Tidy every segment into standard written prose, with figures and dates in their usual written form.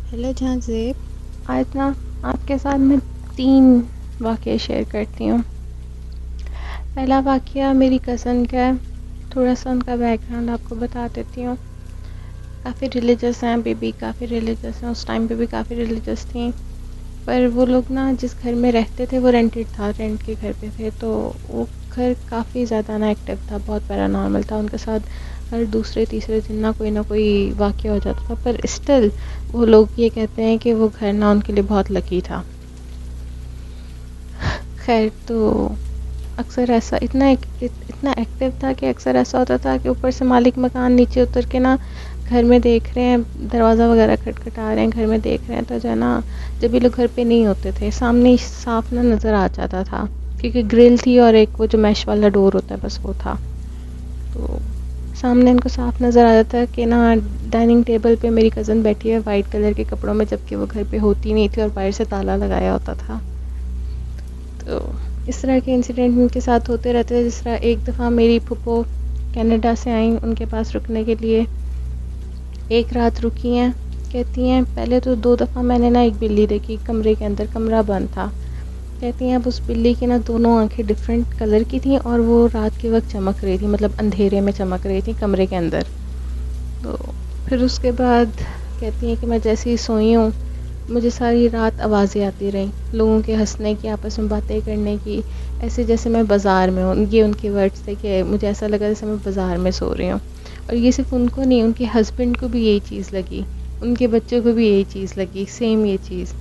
Hello جہاں زیب، آج نا آپ کے ساتھ میں 3 واقعے شیئر کرتی ہوں۔ پہلا واقعہ میری کزن کا ہے، تھوڑا سا ان کا بیک گراؤنڈ آپ کو بتا دیتی ہوں۔ کافی ریلیجس ہیں، بیبی کافی ریلیجس ہیں، اس ٹائم پہ بھی کافی ریلیجس تھیں، پر وہ لوگ نا جس گھر میں رہتے تھے وہ رینٹڈ تھا، رینٹ کے گھر پہ تھے، تو وہ گھر کافی زیادہ نا ایکٹیو تھا، بہت پیرانارمل تھا، ان کے ساتھ ہر دوسرے تیسرے دن نہ کوئی واقعہ ہو جاتا تھا، پر اسٹل وہ لوگ یہ کہتے ہیں کہ وہ گھر نا ان کے لیے بہت لکی تھا۔ خیر، تو اکثر ایسا اتنا ایکٹیو تھا کہ اکثر ایسا ہوتا تھا کہ اوپر سے مالک مکان نیچے اتر کے نا گھر میں دیکھ رہے ہیں، دروازہ وغیرہ کھٹکھٹا رہے ہیں، گھر میں دیکھ رہے ہیں، تو جو ہے نا جب یہ لوگ گھر پہ نہیں ہوتے تھے سامنے صاف نہ نظر آ جاتا تھا، کیونکہ گرل تھی اور ایک وہ جو میش والا ڈور ہوتا ہے بس وہ تھا، تو سامنے ان کو صاف نظر آ جاتا ہے کہ نا ڈائننگ ٹیبل پہ میری کزن بیٹھی ہے وائٹ کلر کے کپڑوں میں، جبکہ وہ گھر پہ ہوتی نہیں تھی اور باہر سے تالا لگایا ہوتا تھا۔ تو اس طرح کے انسیڈنٹ ان کے ساتھ ہوتے رہتے ہیں۔ جس طرح ایک دفعہ میری پھپھو کینیڈا سے آئیں ان کے پاس رکنے کے لیے، ایک رات رکی ہیں، کہتی ہیں پہلے تو 2 دفعہ میں نے نا ایک بلی دیکھی کمرے کے اندر، کمرہ بند تھا، کہتی ہیں اب اس بلی کی نا دونوں آنکھیں ڈفرینٹ کلر کی تھیں اور وہ رات کے وقت چمک رہی تھی، مطلب اندھیرے میں چمک رہی تھی کمرے کے اندر۔ تو پھر اس کے بعد کہتی ہیں کہ میں جیسے ہی سوئی ہوں مجھے ساری رات آوازیں آتی رہیں، لوگوں کے ہنسنے کی، آپس میں باتیں کرنے کی، ایسے جیسے میں بازار میں ہوں۔ یہ ان کے ورڈس تھے کہ مجھے ایسا لگا جیسے میں بازار میں سو رہی ہوں، اور یہ صرف ان کو نہیں، ان کے ہسبینڈ کو بھی یہی چیز لگی، ان کے بچوں کو بھی یہی چیز لگی، سیم یہ چیز۔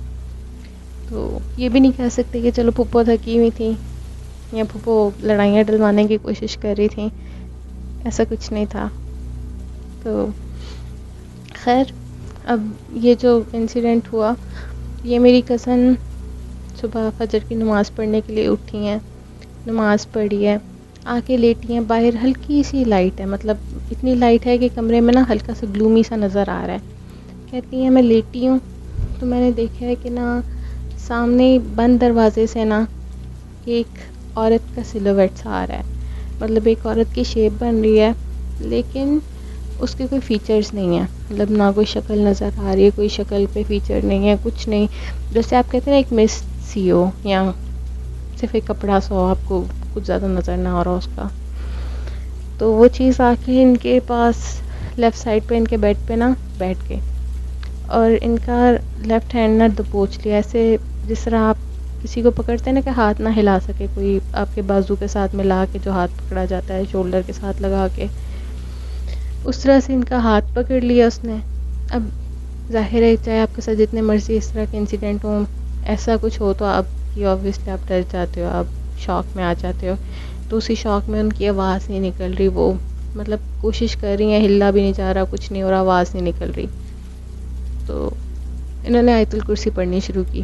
تو یہ بھی نہیں کہہ سکتے کہ چلو پھپھو تھکی ہوئی تھیں یا پھپھو لڑائیاں ڈلوانے کی کوشش کر رہی تھیں، ایسا کچھ نہیں تھا۔ تو خیر، اب یہ جو انسیڈنٹ ہوا، یہ میری کزن صبح فجر کی نماز پڑھنے کے لیے اٹھی ہیں، نماز پڑھی ہے، آ کے لیٹی ہیں، باہر ہلکی سی لائٹ ہے، مطلب اتنی لائٹ ہے کہ کمرے میں نا ہلکا سا گلومی سا نظر آ رہا ہے۔ کہتی ہیں میں لیٹی ہوں تو میں نے دیکھا ہے کہ نا سامنے بند دروازے سے نا ایک عورت کا سلویٹ سا آ رہا ہے، مطلب ایک عورت کی شیپ بن رہی ہے لیکن اس کے کوئی فیچرز نہیں ہیں، مطلب نہ کوئی شکل نظر آ رہی ہے، کوئی شکل پہ فیچر نہیں ہے، کچھ نہیں، جیسے آپ کہتے ہیں نا ایک مس سی ہو یا صرف ایک کپڑا سا ہو، آپ کو کچھ زیادہ نظر نہ آ رہا اس کا۔ تو وہ چیز آ کے ان کے پاس لیفٹ سائڈ پہ ان کے بیڈ پہ نا بیٹھ گئے، اور ان کا لیفٹ ہینڈ نہ دبوچ لیا، ایسے جس طرح آپ کسی کو پکڑتے ہیں نا کہ ہاتھ نہ ہلا سکے کوئی، آپ کے بازو کے ساتھ ملا کے جو ہاتھ پکڑا جاتا ہے شولڈر کے ساتھ لگا کے، اس طرح سے ان کا ہاتھ پکڑ لیا اس نے۔ اب ظاہر ہے چاہے آپ کے ساتھ جتنے مرضی اس طرح کے انسیڈنٹ ہوں، ایسا کچھ ہو تو آپ کی آبویسلی آپ ڈر جاتے ہو، آپ شوق میں آ جاتے ہو، تو اسی شوق میں ان کی آواز نہیں نکل رہی، وہ مطلب کوشش کر رہی ہیں، ہلا بھی نہیں جا رہا، کچھ نہیں ہو رہا، آواز نہیں نکل رہی، تو انہوں نے آیت الکرسی پڑھنی شروع کی۔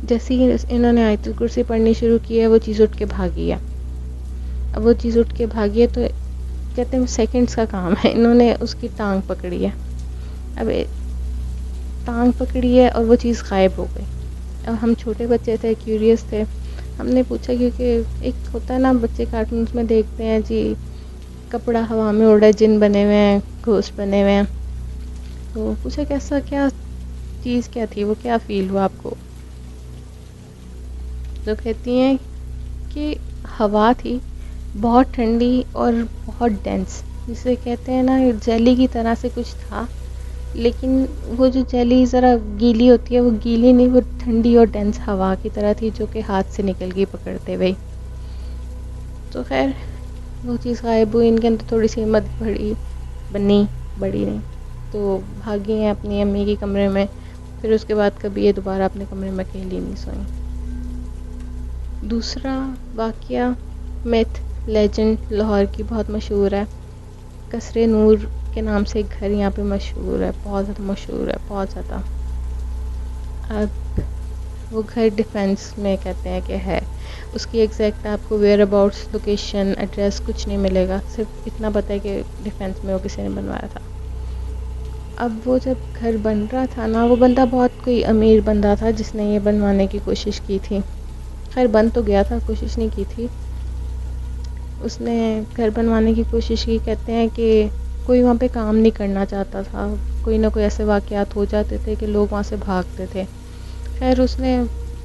جیسے ہی انہوں نے آیت الکرسی پڑھنی شروع کی ہے وہ چیز اٹھ کے بھاگی ہے۔ اب وہ چیز اٹھ کے بھاگی ہے تو کہتے ہیں سیکنڈز کا کام ہے، انہوں نے اس کی ٹانگ پکڑی ہے، اب ٹانگ پکڑی ہے اور وہ چیز غائب ہو گئی۔ اب ہم چھوٹے بچے تھے، کیوریس تھے، ہم نے پوچھا، کیونکہ ایک ہوتا ہے نا بچے کارٹونز میں دیکھتے ہیں جی کپڑا ہوا میں اڑا، جن بنے ہوئے ہیں، گھوسٹ بنے ہوئے ہیں، تو پوچھا کیسا، کیا چیز کیا تھی وہ، کیا فیل ہوا آپ کو؟ تو کہتی ہیں کہ ہوا تھی بہت ٹھنڈی اور بہت ڈینس، جسے کہتے ہیں نا جیلی کی طرح سے کچھ تھا، لیکن وہ جو جیلی ذرا گیلی ہوتی ہے وہ گیلی نہیں، وہ ٹھنڈی اور ڈینس ہوا کی طرح تھی جو کہ ہاتھ سے نکل گئی پکڑتے ہوئے۔ تو خیر وہ چیز غائب ہوئی، ان کے اندر تھوڑی سی ہمت بڑی نہیں، تو بھاگی ہیں اپنی امی کے کمرے میں، پھر اس کے بعد کبھی یہ دوبارہ اپنے کمرے میں اکیلی نہیں سوئیں۔ دوسرا واقعہ میتھ لیجنڈ لاہور کی بہت مشہور ہے، قصر نور کے نام سے ایک گھر یہاں پہ مشہور ہے، بہت زیادہ مشہور ہے، بہت زیادہ۔ اب وہ گھر ڈیفینس میں کہتے ہیں کہ ہے، اس کی ایگزیکٹ آپ کو ویئر اباؤٹس، لوکیشن، ایڈریس کچھ نہیں ملے گا، صرف اتنا پتہ ہے کہ ڈیفینس میں وہ کسی نے بنوایا تھا۔ اب وہ جب گھر بن رہا تھا نا، وہ بندہ بہت کوئی امیر بندہ تھا جس نے یہ بنوانے کی کوشش کی تھی، خیر بن تو گیا تھا، کوشش نہیں کی تھی، اس نے گھر بنوانے کی کوشش کی۔ کہتے ہیں کہ کوئی وہاں پہ کام نہیں کرنا چاہتا تھا، کوئی نہ کوئی ایسے واقعات ہو جاتے تھے کہ لوگ وہاں سے بھاگتے تھے. خیر اس نے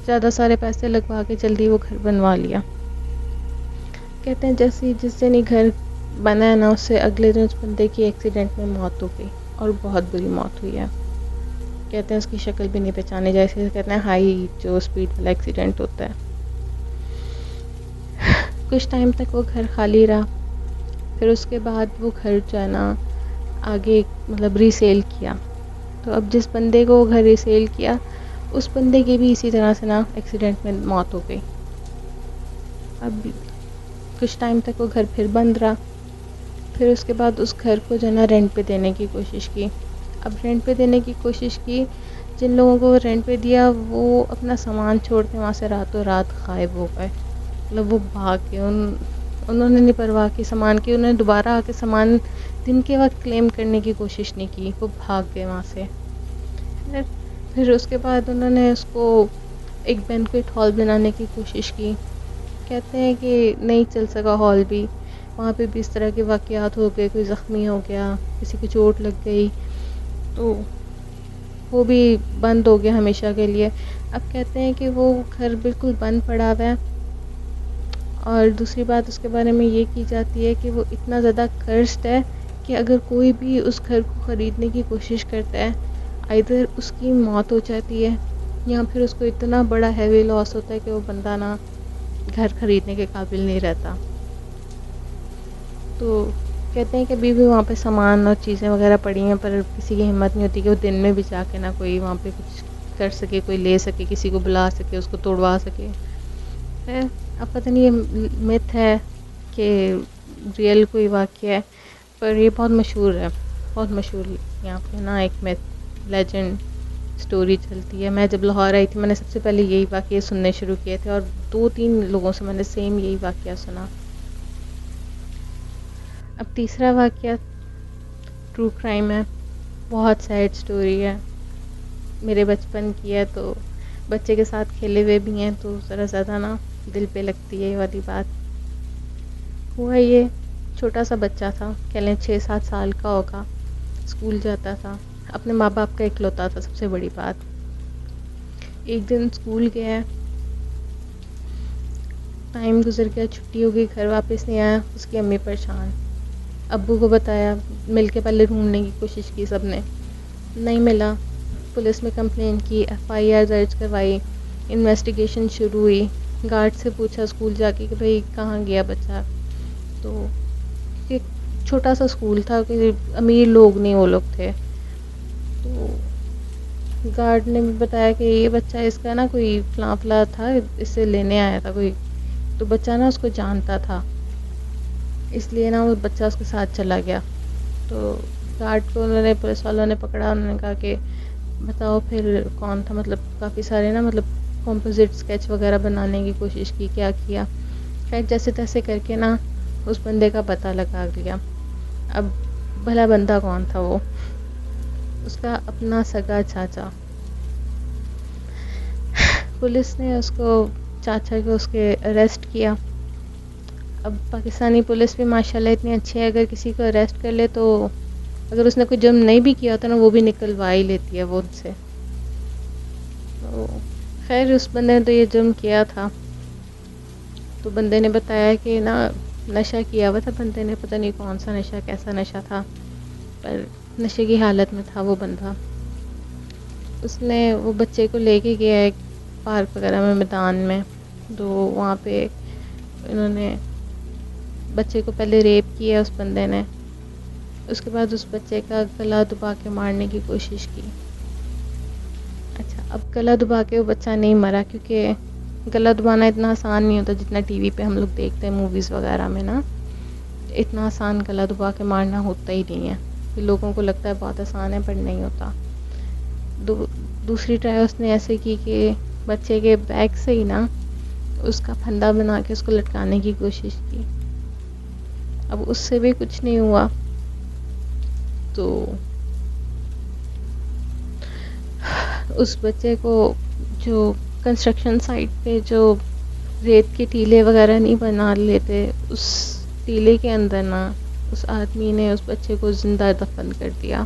زیادہ سارے پیسے لگوا کے جلدی وہ گھر بنوا لیا. کہتے ہیں جس دن ہی گھر بنا ہے نا، اس سے اگلے دن اس بندے کی ایکسیڈنٹ میں موت ہو گئی، اور بہت بری موت ہوئی ہے. کہتے ہیں اس کی شکل بھی نہیں پہچانی، جیسے کہتے ہیں ہائی جو اسپیڈ والا ایکسیڈنٹ ہوتا ہے. کچھ ٹائم تک وہ گھر خالی رہا. پھر اس کے بعد وہ گھر جو ہے نا آگے مطلب ریسیل کیا. تو اب جس بندے کو وہ گھر ریسیل کیا، اس بندے کی بھی اسی طرح سے نا ایکسیڈنٹ میں موت ہو گئی. اب کچھ ٹائم تک وہ گھر پھر بند رہا. پھر اس کے بعد اس گھر کو جو ہے نا رینٹ پہ دینے کی کوشش کی. اب رینٹ پہ دینے کی کوشش کی، جن لوگوں کو رینٹ پہ دیا وہ اپنا سامان چھوڑ کے وہاں سے راتوں رات غائب ہو گئے. مطلب وہ بھاگ کے انہوں نے نہیں پرواہ کی سامان کی. انہوں نے دوبارہ آ کے سامان دن کے وقت کلیم کرنے کی کوشش نہیں کی، وہ بھاگ گئے وہاں سے. پھر اس کے بعد انہوں نے اس کو ایک بینکویٹ ہال بنانے کی کوشش کی. کہتے ہیں کہ نہیں چل سکا ہال بھی. وہاں پہ بھی اس طرح کے واقعات ہو گئے، کوئی زخمی ہو گیا، کسی کی چوٹ لگ گئی، تو وہ بھی بند ہو گیا ہمیشہ کے لیے. اب کہتے ہیں کہ وہ گھر بالکل بند پڑا ہوا ہے. اور دوسری بات اس کے بارے میں یہ کی جاتی ہے کہ وہ اتنا زیادہ کرسڈ ہے کہ اگر کوئی بھی اس گھر کو خریدنے کی کوشش کرتا ہے، آئدر اس کی موت ہو جاتی ہے یا پھر اس کو اتنا بڑا ہیوی لاس ہوتا ہے کہ وہ بندہ نا گھر خریدنے کے قابل نہیں رہتا. تو کہتے ہیں کہ ابھی بھی وہاں پہ سامان اور چیزیں وغیرہ پڑی ہیں، پر کسی کی ہمت نہیں ہوتی کہ وہ دن میں بھی جا کے نہ کوئی وہاں پہ کچھ کر سکے، کوئی لے سکے، کسی کو بلا سکے، اس کو توڑوا سکے. اب پتہ نہیں یہ میتھ ہے کہ ریئل کوئی واقعہ ہے، پر یہ بہت مشہور ہے، بہت مشہور. یہاں پہ نا ایک میتھ لیجنڈ اسٹوری چلتی ہے. میں جب لاہور آئی تھی میں نے سب سے پہلے یہی واقعے سننے شروع کیے تھے، اور 2-3 لوگوں سے میں نے سیم یہی واقعہ سنا. اب تیسرا واقعہ ٹرو کرائم ہے، بہت سیڈ سٹوری ہے، میرے بچپن کی ہے، تو بچے کے ساتھ کھیلے ہوئے بھی ہیں تو ذرا زیادہ نا دل پہ لگتی ہے یہ والی بات. ہوا یہ چھوٹا سا بچہ تھا، کہہ لیں 6-7 سال کا ہوگا، اسکول جاتا تھا، اپنے ماں باپ کا اکلوتا تھا. سب سے بڑی بات، ایک دن اسکول گیا، ٹائم گزر گیا، چھٹی ہو گئی، گھر واپس نہیں آیا. اس کی امی پریشان، ابو کو بتایا، مل کے پہلے ڈھونڈنے کی کوشش کی، سب نے نہیں ملا. پولیس میں کمپلین کی، FIR درج کروائی، انویسٹیگیشن شروع ہوئی. گارڈ سے پوچھا اسکول جا کے کہ بھئی کہاں گیا بچہ. تو ایک چھوٹا سا اسکول تھا، کوئی امیر لوگ نہیں وہ لوگ تھے. تو گارڈ نے بتایا کہ یہ بچہ اس کا نا کوئی فلاں فلاں تھا، اس سے لینے آیا تھا کوئی. تو بچہ نا اس کو جانتا تھا، اس لیے نا وہ بچہ اس کے ساتھ چلا گیا. تو گارڈ کو انہوں نے، پولیس والوں نے پکڑا. انہوں نے کہا کہ بتاؤ پھر کون تھا. مطلب کافی سارے نا مطلب کمپوزٹ اسکیچ وغیرہ بنانے کی کوشش کی، کیا کیا. خیر جیسے تیسے کر کے نا اس بندے کا پتہ لگا لیا. اب بھلا بندہ کون تھا؟ وہ اس کا اپنا سگا چاچا. پولیس نے اس کو، چاچا کو، اس کے اریسٹ کیا. اب پاکستانی پولیس بھی ماشاءاللہ اتنی اچھی ہے، اگر کسی کو اریسٹ کر لے تو اگر اس نے کوئی جرم نہیں بھی کیا ہوتا نا وہ بھی نکلوا ہی لیتی ہے وہ ان سے. تو خیر اس بندے نے تو یہ جرم کیا تھا. تو بندے نے بتایا کہ نا نشہ کیا ہوا تھا بندے نے، پتہ نہیں کون سا نشہ، کیسا نشہ تھا، پر نشے کی حالت میں تھا وہ بندہ. اس نے وہ بچے کو لے کے گیا ایک پارک وغیرہ میں، میدان میں. تو وہاں پہ انہوں نے بچے کو پہلے ریپ کیا اس بندے نے. اس کے بعد اس بچے کا گلا دبا کے مارنے کی کوشش کی. اچھا، اب گلا دبا کے وہ بچہ نہیں مرا، کیونکہ گلا دبانا اتنا آسان نہیں ہوتا جتنا ٹی وی پہ ہم لوگ دیکھتے ہیں موویز وغیرہ میں نا. اتنا آسان گلا دبا کے مارنا ہوتا ہی نہیں ہے. کہ لوگوں کو لگتا ہے بہت آسان ہے، پر نہیں ہوتا. دوسری ٹرائی اس نے ایسے کی کہ بچے کے بیگ سے ہی نا اس کا پھندا بنا کے اس کو لٹکانے کی کوشش کی. اب اس سے بھی کچھ نہیں ہوا. تو اس بچے کو جو کنسٹرکشن سائٹ پہ جو ریت کے ٹیلے وغیرہ نہیں بنا لیتے، اس ٹیلے کے اندر نا اس آدمی نے اس بچے کو زندہ دفن کر دیا.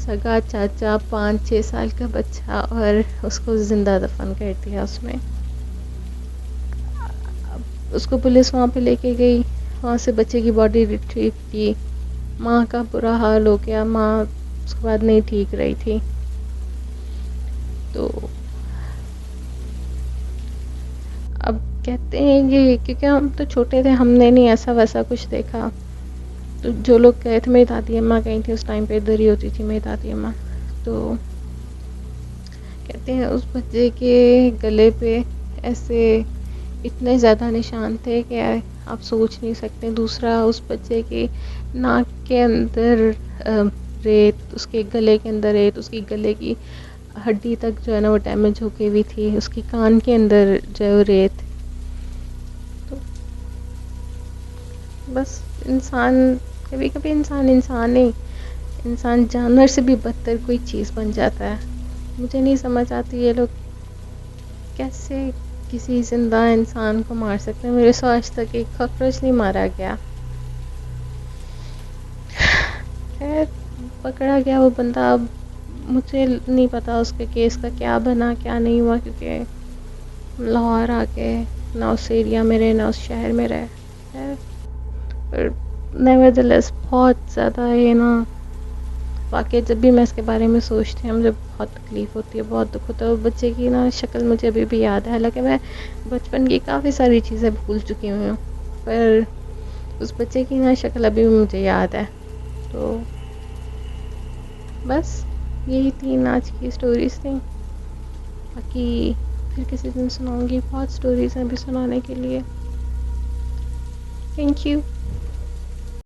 سگا چاچا 5-6 سال کا بچہ اور اس کو زندہ دفن کر دیا اس میں. اس کو پولیس وہاں پہ لے کے گئی, وہاں سے بچے کی باڈی ریٹریو کی. ماں کا برا حال ہو گیا, ماں اس کے بعد نہیں ٹھیک رہی تھی. تو اب کہتے ہیں یہ کیونکہ ہم تو چھوٹے تھے, ہم نے نہیں ایسا ویسا کچھ دیکھا. تو جو لوگ گئے تھے, میری دادی اماں گئی تھی اس ٹائم پہ, ادھر ہی ہوتی تھی میری دادی اماں. تو کہتے ہیں اس بچے کے گلے پہ ایسے اتنے زیادہ نشان تھے کہ آپ سوچ نہیں سکتے. دوسرا اس بچے کے ناک کے اندر ریت, اس کے گلے کے اندر ریت, اس کی گلے کی ہڈی تک جو ہے نا وہ ڈیمیج ہو گئی ہوئی تھی, اس کی کان کے اندر جو ہے وہ ریت. تو بس انسان کبھی کبھی انسان نہیں, انسان جانور سے بھی بدتر کوئی چیز بن جاتا ہے. مجھے نہیں سمجھ آتی یہ لوگ کیسے کسی زندہ انسان کو مار سکتے ہیں. میرے سے آج تک ایک کاکروچ نہیں مارا گیا. خیر پکڑا گیا وہ بندہ. اب مجھے نہیں پتا اس کے کیس کا کیا بنا کیا نہیں ہوا, کیونکہ لاہور آ کے نہ اس ایریا میں رہے نہ اس شہر میں رہے. پر نیورتھلیس بہت زیادہ یہ نا واقعی جب بھی میں اس کے بارے میں سوچتی ہوں مجھے بہت تکلیف ہوتی ہے, بہت دکھ ہوتا ہے. وہ بچے کی نا شکل مجھے ابھی بھی یاد ہے, حالانکہ میں بچپن کی کافی ساری چیزیں بھول چکی ہوئی ہوں, پر اس بچے کی نا شکل ابھی بھی مجھے یاد ہے. تو بس یہی 3 آج کی اسٹوریز تھیں. باقی پھر کسی دن سناؤں گی, بہت اسٹوریز ہیں ابھی سنانے کے لیے. Thank you.